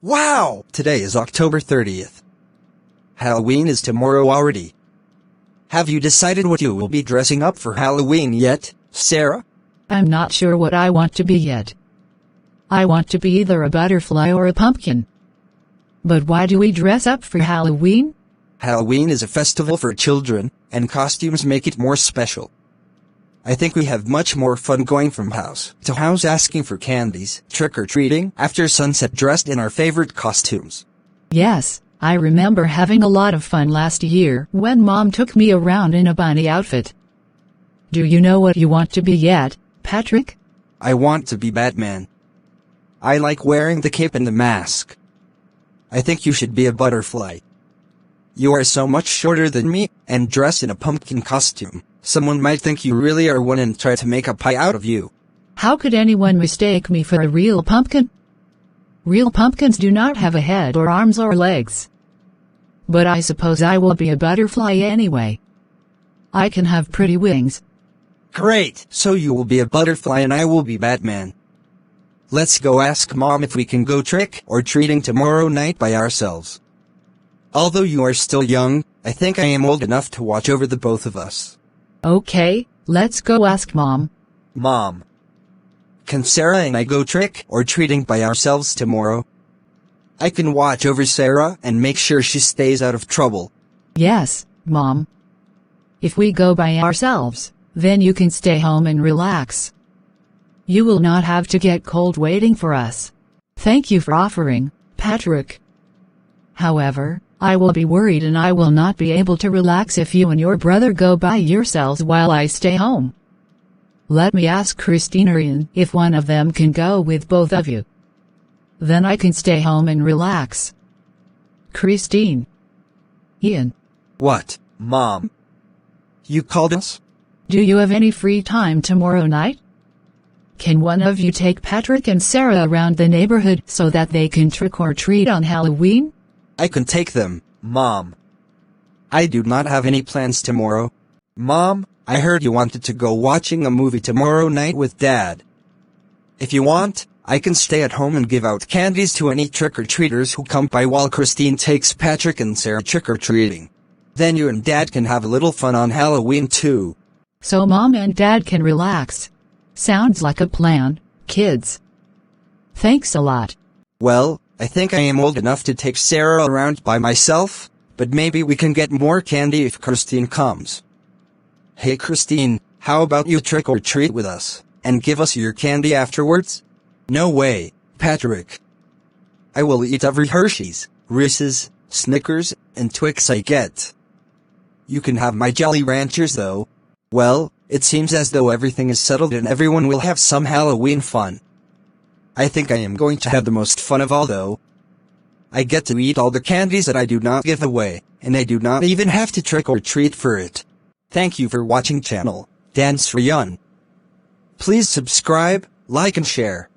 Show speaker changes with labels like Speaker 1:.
Speaker 1: Wow! Today is October 30th. Halloween is tomorrow already. Have you decided what you will be dressing up for Halloween yet, Sarah?
Speaker 2: I'm not sure what I want to be yet. I want to be either a butterfly or a pumpkin. But why do we dress up for Halloween?
Speaker 1: Halloween is a festival for children, and costumes make it more special. I think we have much more fun going from house to house asking for candies, trick-or-treating after sunset dressed in our favorite costumes.
Speaker 2: Yes, I remember having a lot of fun last year when Mom took me around in a bunny outfit. Do you know what you want to be yet, Patrick?
Speaker 1: I want to be Batman. I like wearing the cape and the mask. I think you should be a butterfly. You are so much shorter than me, and dressed in a pumpkin costume. Someone might think you really are one and try to make a pie out of you.
Speaker 2: How could anyone mistake me for a real pumpkin? Real pumpkins do not have a head or arms or legs. But I suppose I will be a butterfly anyway. I can have pretty wings.
Speaker 1: Great! So you will be a butterfly and I will be Batman. Let's go ask Mom if we can go trick-or-treating tomorrow night by ourselves. Although you are still young, I think I am old enough to watch over the both of us.
Speaker 2: Okay, let's go ask Mom.
Speaker 1: Mom, can Sarah and I go trick-or-treating by ourselves tomorrow? I can watch over Sarah and make sure she stays out of trouble.
Speaker 2: Yes, Mom. If we go by ourselves, then you can stay home and relax. You will not have to get cold waiting for us. Thank you for offering, Patrick. However, I will be worried and I will not be able to relax if you and your brother go by yourselves while I stay home. Let me ask Christine or Ian if one of them can go with both of you. Then I can stay home and relax. Christine. Ian.
Speaker 1: What, Mom? You called us?
Speaker 2: Do you have any free time tomorrow night? Can one of you take Patrick and Sarah around the neighborhood so that they can trick or treat on Halloween?
Speaker 1: I can take them, Mom. I do not have any plans tomorrow. Mom, I heard you wanted to go watching a movie tomorrow night with Dad. If you want, I can stay at home and give out candies to any trick-or-treaters who come by while Christine takes Patrick and Sarah trick-or-treating. Then you and Dad can have a little fun on Halloween too.
Speaker 2: So Mom and Dad can relax. Sounds like a plan, kids. Thanks a lot.
Speaker 1: Well, I think I am old enough to take Sarah around by myself, but maybe we can get more candy if Christine comes. Hey Christine, how about you trick or treat with us, and give us your candy afterwards? No way, Patrick. I will eat every Hershey's, Reese's, Snickers, and Twix I get. You can have my Jolly Ranchers though. Well, it seems as though everything is settled and everyone will have some Halloween fun. I think I am going to have the most fun of all though. I get to eat all the candies that I do not give away, and I do not even have to trick or treat for it. Thank you for watching channel, Dan Sreyoun. Please subscribe, like and share.